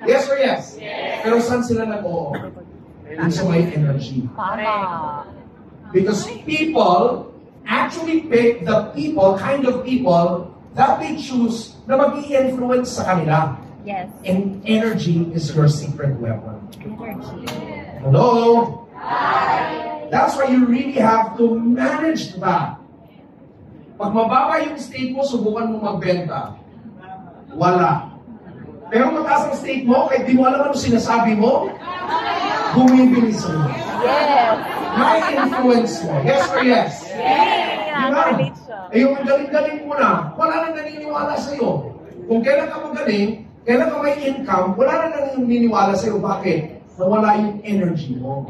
Yes or yes? Yes. Pero saan sila nag-oo? Sa may energy. Because people actually pick the kind of people that they choose na mag-i-influence sa kanila. Yes. And energy is your secret weapon. Energy. Hello? Hi. That's why you really have to manage that. Pag mababa yung state mo, subukan mo magbenta. Wala. Pero mataas ang state mo, kahit di mo alam ano sinasabi mo, bumibili sa'yo. Yes. May influence mo. Yes or yes? Yes. Diba? Eh yung galing-galing mo na, wala nang naniniwala sa'yo. Kung kailan ka magaling, kailan ka may income, wala nang naniniwala sa'yo. Bakit? Nawala yung energy mo.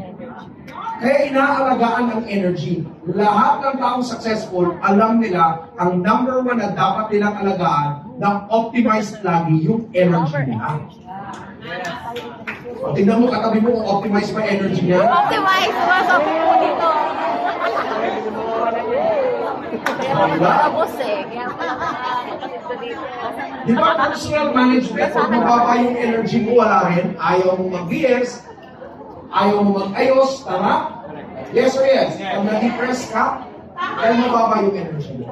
Kaya inaalagaan ang energy. Lahat ng taong successful, alam nila, ang number one na dapat nilang alagaan, na optimize lagi yung energy nila. O, tingnan mo, katabi mo kung optimize ba energy niya. Optimize! Masabi mo dito. Tapos eh. Di ba, personal management, kung mababa yung energy mo, wala rin. Ayaw mo mag-BS, ayaw mo mag-ayos, tama? Yes or yes? Kung na-depress ka, kaya mababa yung energy mo.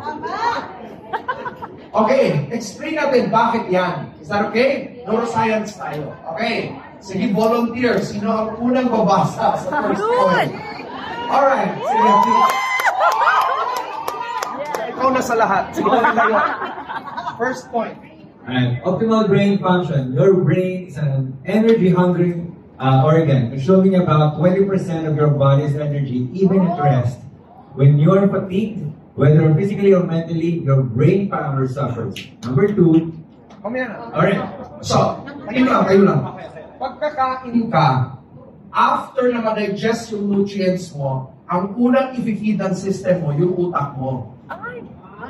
Okay, explain natin bakit yan. Is that okay? Neuroscience tayo. Okay. Sige, volunteer. Sino ang unang babasa sa first point? Alright. Sige, ikaw na sa lahat. Sige na kayo. First point. Alright. Optimal brain function. Your brain is an energy-hungry organ, consuming about 20% of your body's energy, even at rest. When you're fatigued, whether physically or mentally, your brain power suffers. Number 2. Alright. So, kayo lang. Pagkakain ka, after na ma-digest yung nutrients mo, ang unang i-feed ng system mo, yung utak mo.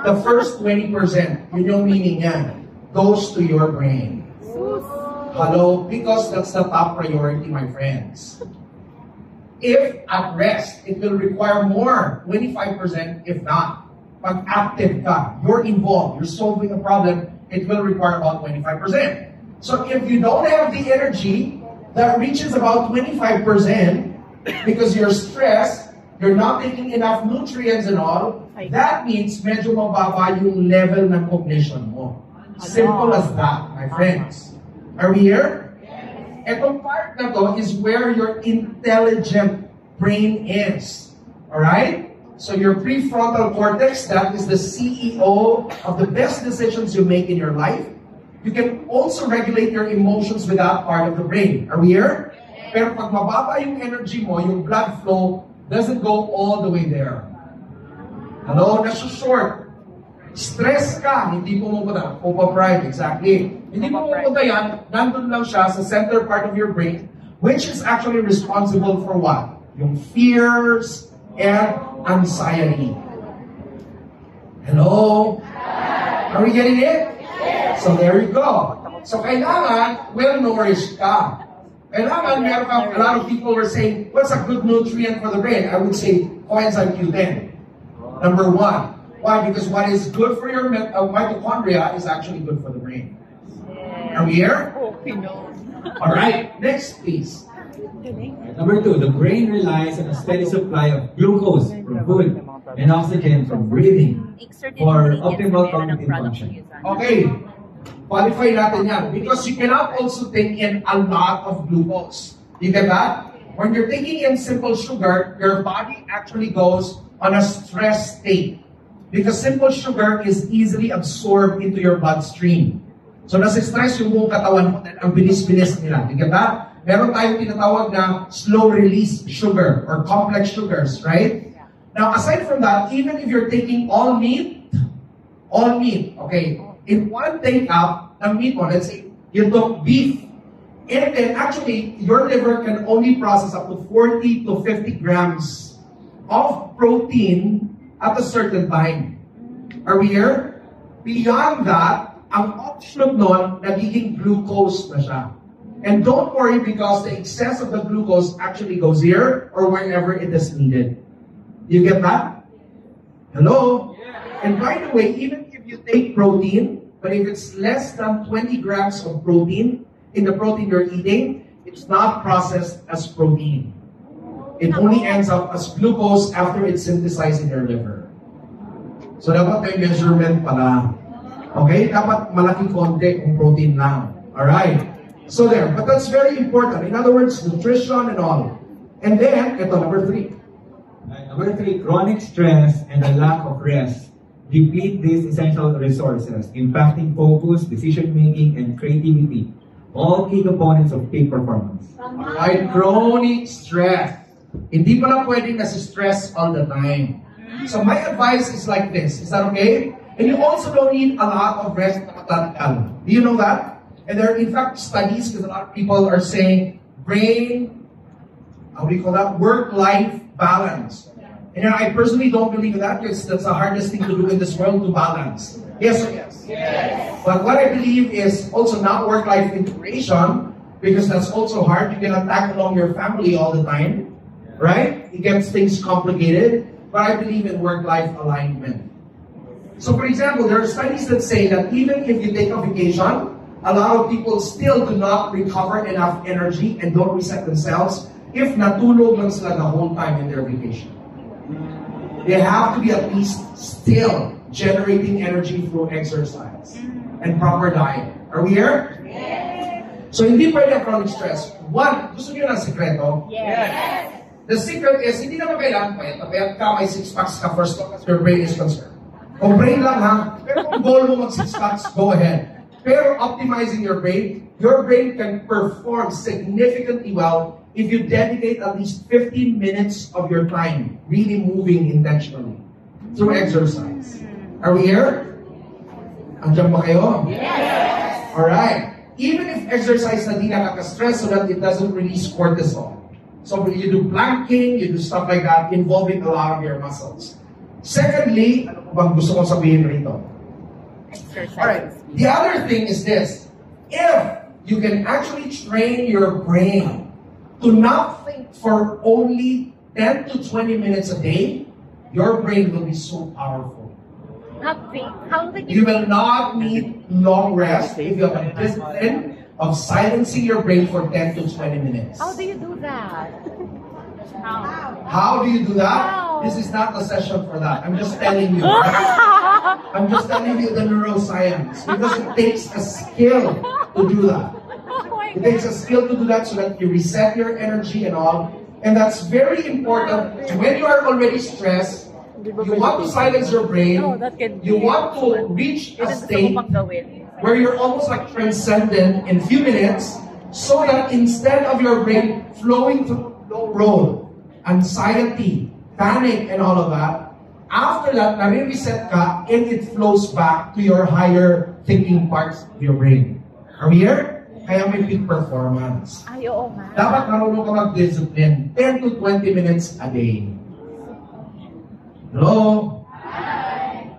The first 20%, yun yung meaning yan, goes to your brain. Hello? Because that's the top priority, my friends. If at rest, it will require more, 25%, if not. Pag active ka, you're involved, you're solving a problem, it will require about 25%. So if you don't have the energy that reaches about 25%, because you're stressed, you're not taking enough nutrients and all, that means medyo mababa yung level ng cognition mo. Simple as that, my friends. Are we here? Etong part na to is where your intelligent brain is. Alright? So your prefrontal cortex, that is the CEO of the best decisions you make in your life. You can also regulate your emotions with that part of the brain. Are we here? Pero pag mababa yung energy mo, yung blood flow doesn't go all the way there. Hello? Nasa-short. Stress ka, hindi pumupunta. Overpride, exactly. Hindi pumupunta yan, nandun lang siya sa center part of your brain, which is actually responsible for what? Yung fears and anxiety. Hello? Are we getting it? So there you go. So kailangan well-nourished ka. Kailangan meron ka, a lot of people were saying, what's a good nutrient for the brain? I would say, coenzyme Q10. Number 1. Why? Because what is good for your mitochondria is actually good for the brain. Are we here? All right. Next, please. Number 2, the brain relies on a steady supply of glucose from food and oxygen from breathing for optimal cognitive function. Okay. Qualify natin yan. Because you cannot also take in a lot of glucose. You get that? When you're taking in simple sugar, your body actually goes on a stress state. Because simple sugar is easily absorbed into your bloodstream. So nasa-stress yung buong katawan mo, ang bilis-bilis nila. You get that? Meron tayong tinatawag na slow-release sugar or complex sugars, right? Now, aside from that, even if you're taking all meat, okay, in one take-up ng meat mo, let's say, you took beef, and then actually, your liver can only process up to 40 to 50 grams of protein at a certain time. Are we here? Beyond that, ang output nun, nagiging glucose na siya. And don't worry because the excess of the glucose actually goes here or wherever it is needed. You get that? Hello? Yeah. And by the way, even if you take protein, but if it's less than 20 grams of protein, in the protein you're eating, it's not processed as protein. It only ends up as glucose after it's synthesized in your liver. So dapat may measurement pala. Okay? Dapat malaki konti kung protein lang. Alright? So there. But that's very important. In other words, nutrition and all. And then, ito, number 3. Number 3, chronic stress and a lack of rest deplete these essential resources, impacting focus, decision-making, and creativity. All key components of peak performance. Alright? Chronic stress. Hindi pala pwedeng nasi-stress all the time. So my advice is like this. Is that okay? And you also don't need a lot of rest na matatagal. Do you know that? And there are in fact studies, because a lot of people are saying brain, how do you call that? Work-life balance. And I personally don't believe in that because that's the hardest thing to do in this world, to balance. Yes or yes? Yes. But what I believe is also not work-life integration, because that's also hard. You cannot tag along your family all the time. Right? It gets things complicated. But I believe in work-life alignment. So for example, there are studies that say that even if you take a vacation, a lot of people still do not recover enough energy and don't reset themselves if natulog lang sila the whole time in their vacation. They have to be at least still generating energy through exercise and proper diet. Are we here? Yes. So hindi pwede ang chronic stress. One, gusto niyo ng sekreto? Yes. The secret is, hindi naman kailangan payat ka, may 6 packs ka first as your brain is concerned. Kung brain lang ha, pero kung goal mo mag 6 packs, go ahead. Pero optimizing your brain can perform significantly well if you dedicate at least 15 minutes of your time really moving intentionally through exercise. Are we here? Andiyan ba kayo? Yes. Alright. Even if exercise na di nakaka-stress so that it doesn't release cortisol. So you do planking, you do stuff like that involving a lot of your muscles. Secondly, ano bang gusto kong sabihin rito? Exercise. Alright, the other thing is this. If you can actually train your brain to not think for only 10 to 20 minutes a day, your brain will be so powerful. How do You will not need long rest if you have a discipline of silencing your brain for 10 to 20 minutes. How do you do that? How do you do that? How? This is not a session for that. I'm just telling you. I'm just telling you the neuroscience. Because it takes a skill to do that. Oh my It takes a skill to do that so that you reset your energy and all. And that's very important. When you are already stressed, you want to silence your brain. You want to reach a state where you're almost like transcendent in a few minutes, so that instead of your brain flowing through low road, anxiety, panic, and all of that, after that, nare-reset ka, and it flows back to your higher thinking parts of your brain. Are we here? Kaya may peak performance. Ay, oo nga. Dapat marunong ka mag-discipline 10 to 20 minutes a day. Hello?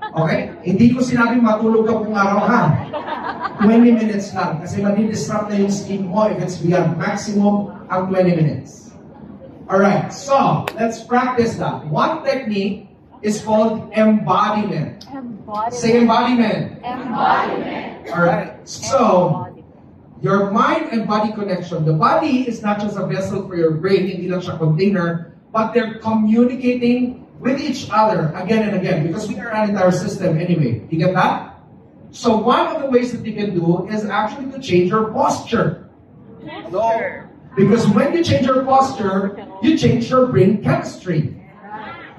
Okay? Hindi ko sinabing matulog ka kung araw ha. 20 minutes lang. Kasi madi-disrupt na yung sleep mo if it's beyond maximum ang 20 minutes. Alright, so let's practice that. One technique is called embodiment. Embodiment. Say embodiment. Embodiment. Alright, so your mind and body connection. The body is not just a vessel for your brain, hindi lang siya container, but they're communicating with each other again and again because we are an entire system anyway. You get that? So one of the ways that you can do is actually to change your posture. Because when you change your posture, you change your brain chemistry.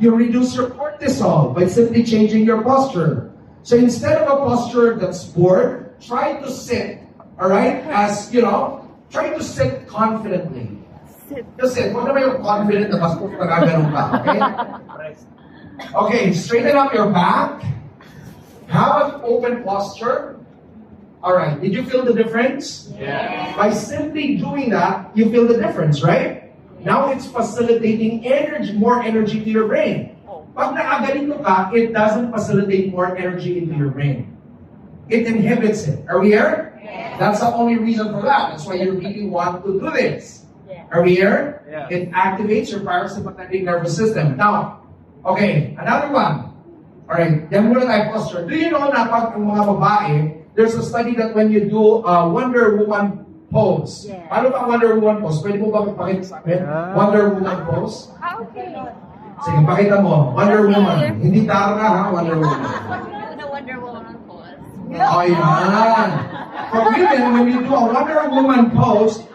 You reduce your cortisol by simply changing your posture. So instead of a posture that's bored, try to sit, alright? As, you know, try to sit confidently. Just sit. Huwag naman yung confident na bastos na gaganon ka, okay? Okay, straighten up your back. Have an open posture. Alright, did you feel the difference? Yes. By simply doing that, you feel the difference, right? Now it's facilitating energy, more energy to your brain. Pag nakaganito ka, it doesn't facilitate more energy into your brain. It inhibits it. Are we here? Yes. That's the only reason for that. That's why you really want to do this. Yes. Are we here? Yeah. It activates your parasympathetic nervous system. Now, okay, another one. Alright, yan muna tayo posture. Do you know na pag ang mga babae, there's a study that when you do Wonder Woman pose. Yeah. Paano ba ang Wonder Woman pose? Pwede mo ba magpakita sa akin? Wonder Woman pose? Okay. Sige, pakita mo. Wonder Woman. Hindi Tara ha, Wonder Woman. The Wonder Woman pose. Oh, yan. For women, when you do a Wonder Woman pose,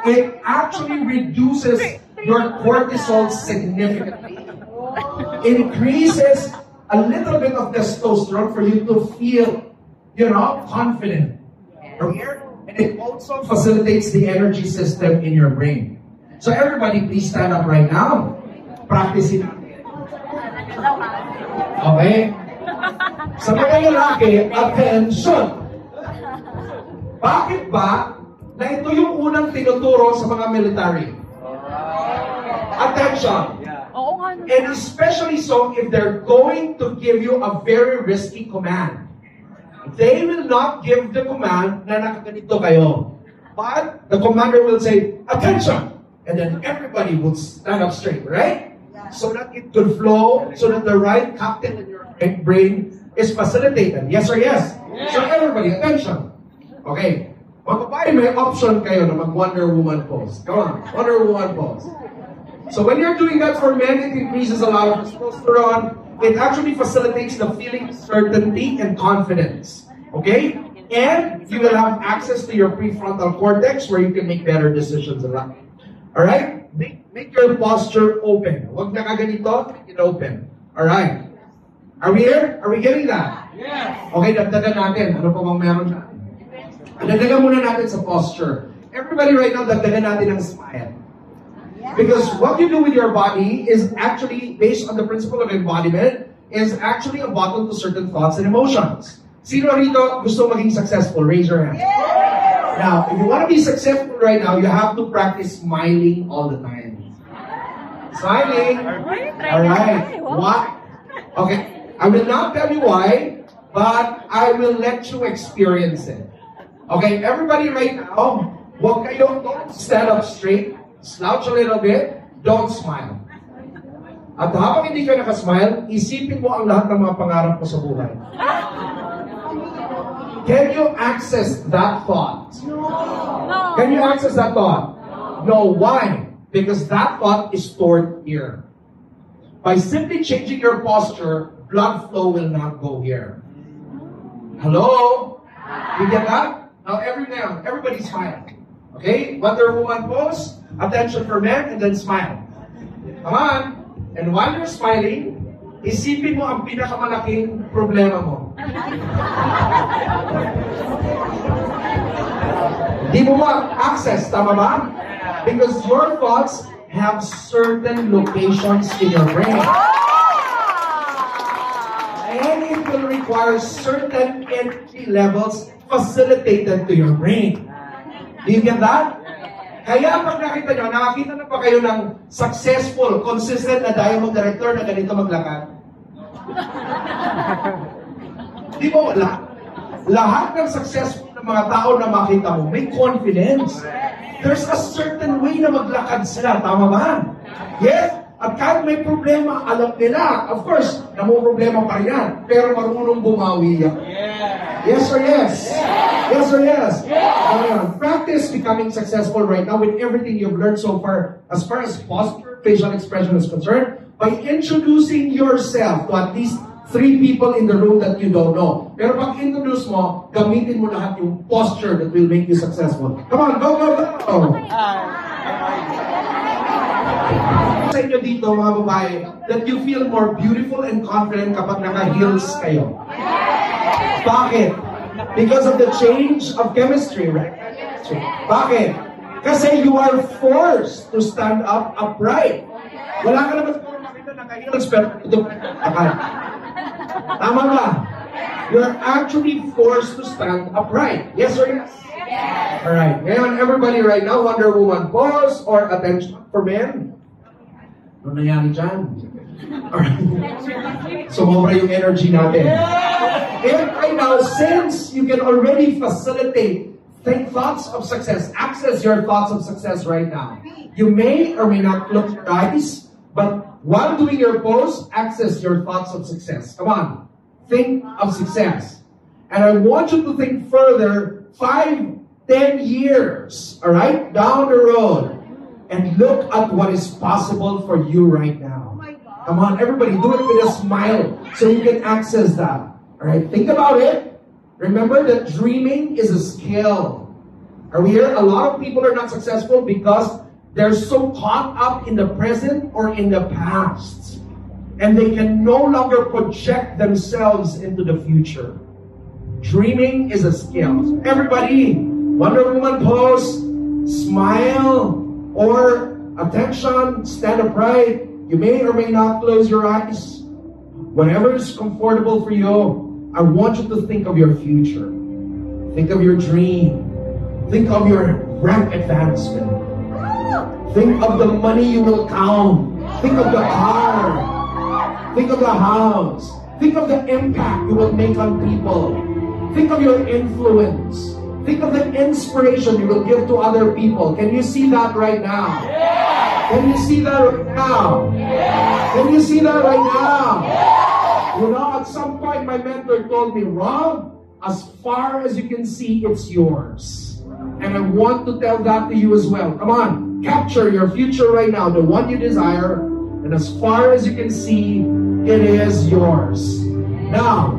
it actually reduces your cortisol significantly. Increases a little bit of testosterone for you to feel, confident. And it also facilitates the energy system in your brain. So everybody, please stand up right now. Practice it. Okay? Sa mga lalaki, attention! Bakit ba na ito yung unang tinuturo sa mga military? Attention! Oo nga. And especially so if they're going to give you a very risky command. They will not give the command na nakaganito kayo. But the commander will say, attention! And then everybody will stand up straight, right? So that it could flow, so that the right captain in your brain is facilitated. Yes or yes? So everybody, attention! Okay. Mga babae, may option kayo na mag-Wonder Woman pose. Come on, Wonder Woman pose. So when you're doing that for men, it increases a lot of testosterone. It actually facilitates the feeling of certainty and confidence. Okay? And you will have access to your prefrontal cortex where you can make better decisions in life. Alright? Make your posture open. Huwag na kaganito, make it open. Alright? Are we here? Are we getting that? Yes. Okay, dagdagan natin. Ano pa bang meron natin? Dagdagan muna natin sa posture. Everybody right now, dagdagan natin ang smile. Because what you do with your body is actually, based on the principle of embodiment, is actually a bottle to certain thoughts and emotions. Sino rito gusto maging successful? Raise your hand. Now, if you want to be successful right now, you have to practice smiling all the time. Smiling. Alright. Why? Okay. I will not tell you why, but I will let you experience it. Okay, everybody right now, don't stand up straight. Slouch a little bit, don't smile. At habang hindi ka nakasmile, isipin mo ang lahat ng mga pangarap mo sa buhay. Can you access that thought? No. Can you access that thought? No. Why? Because that thought is stored here. By simply changing your posture, blood flow will not go here. Hello? You get that? Now everybody smile. Okay? Wonder Woman pose. Attention for men, and then smile. Come on. And while you're smiling, isipin mo ang pinakamalaking problema mo. Di mo access, tama ba? Because your thoughts have certain locations in your brain. And it will require certain energy levels facilitated to your brain. Do you get that? Kaya pag nakakita na ba kayo ng successful, consistent na diamond director na ganito maglakad? Di ba wala? Lahat ng successful na mga tao na makita mo, may confidence. There's a certain way na maglakad sila, tama ba? Yes? At kahit may problema, alam nila. Of course, problema pa rin yan. Pero marunong bumawi yan. Yes or yes? Yes or yes? Practice becoming successful right now with everything you've learned so far as posture, facial expression is concerned, by introducing yourself to at least 3 people in the room that you don't know. Pero pag introduce mo, gamitin mo lahat yung posture that will make you successful. Come on, go, go, go! Sa inyo dito, mga babae, that you feel more beautiful and confident kapag naka-heels kayo. Bakit? Because of the change of chemistry, right? Bakit? Kasi you are forced to stand up upright. Wala ka naman makita naka-heels, pero ito akal. Tama ba? You're actually forced to stand upright. Yes or yes? Alright. Ngayon, everybody right now, Wonder Woman pose or attention for men. Ano nangyari dyan? Alright. Sumobra yung energy natin. And right now, since you can already facilitate thoughts of success, access your thoughts of success right now. You may or may not close your eyes, but while doing your pose, access your thoughts of success. Come on. Think of success. And I want you to think further 5 10 years, all right, down the road, and look at what is possible for you right now. Come on, everybody, do it with a smile so you can access that. All right, think about it. Remember that dreaming is a skill. Are we here? A lot of people are not successful because they're so caught up in the present or in the past. And they can no longer project themselves into the future. Dreaming is a skill. Everybody, Wonder Woman pose, smile, or attention, stand upright. You may or may not close your eyes. Whatever is comfortable for you, I want you to think of your future. Think of your dream. Think of your rank advancement. Think of the money you will count. Think of the car. Think of the house. Think of the impact you will make on people. Think of your influence. Think of the inspiration you will give to other people. Can you see that right now? Can you see that right now? Can you see that right now? You know, at some point my mentor told me, Rob, as far as you can see, it's yours. And I want to tell that to you as well. Come on, capture your future right now, the one you desire. And as far as you can see, it is yours. Now,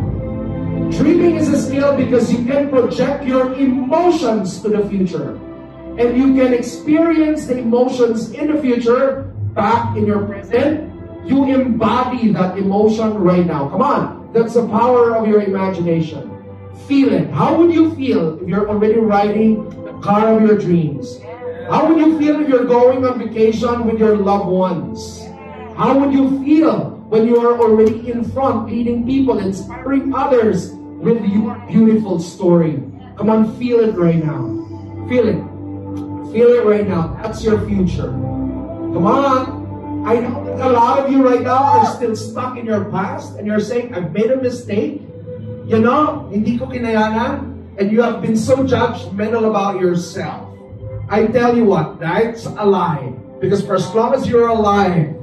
dreaming is a skill because you can project your emotions to the future. And you can experience the emotions in the future back in your present. You embody that emotion right now. Come on, that's the power of your imagination. Feel it. How would you feel if you're already riding the car of your dreams? How would you feel if you're going on vacation with your loved ones? How would you feel when you are already in front, leading people, inspiring others with your beautiful story? Come on, feel it right now. Feel it. Feel it right now. That's your future. Come on. I know that a lot of you right now are still stuck in your past and you're saying, I've made a mistake. You know, hindi ko kinayanan. And you have been so judgmental about yourself. I tell you what, that's a lie. Because for as long as you're alive,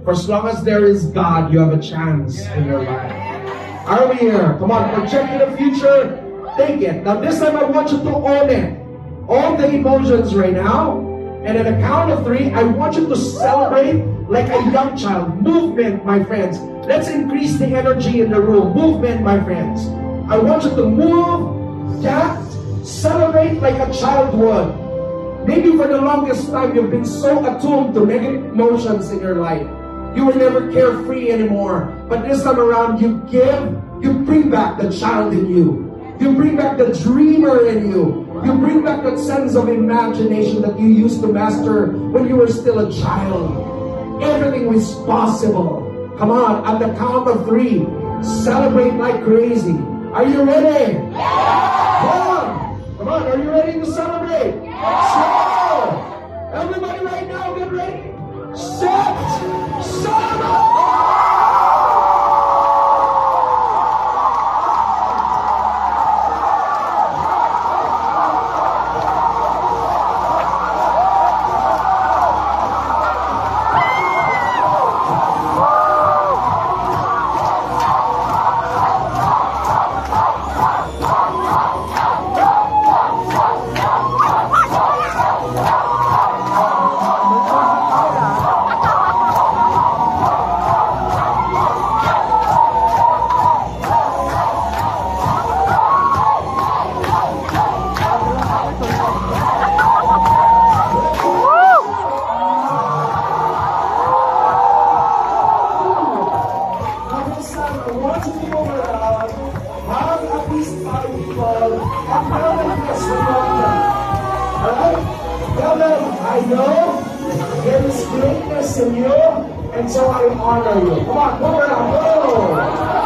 for as long as there is God, you have a chance in your life. Are we here? Come on, project in the future. Take it. Now this time I want you to own it. All the emotions right now. And at a count of 3, I want you to celebrate like a young child. Movement, my friends. Let's increase the energy in the room. Movement, my friends. I want you to move, act, celebrate like a child would. Maybe for the longest time, you've been so attuned to negative emotions in your life. You were never carefree anymore. But this time around, you bring back the child in you. You bring back the dreamer in you. You bring back that sense of imagination that you used to master when you were still a child. Everything is possible. Come on, at the count of 3, celebrate like crazy. Are you ready? Yeah. Come on, are you ready to celebrate? So, everybody right now, get ready. Set, celebrate! I know there is greatness in you, and so I honor you. Come on, go around, go!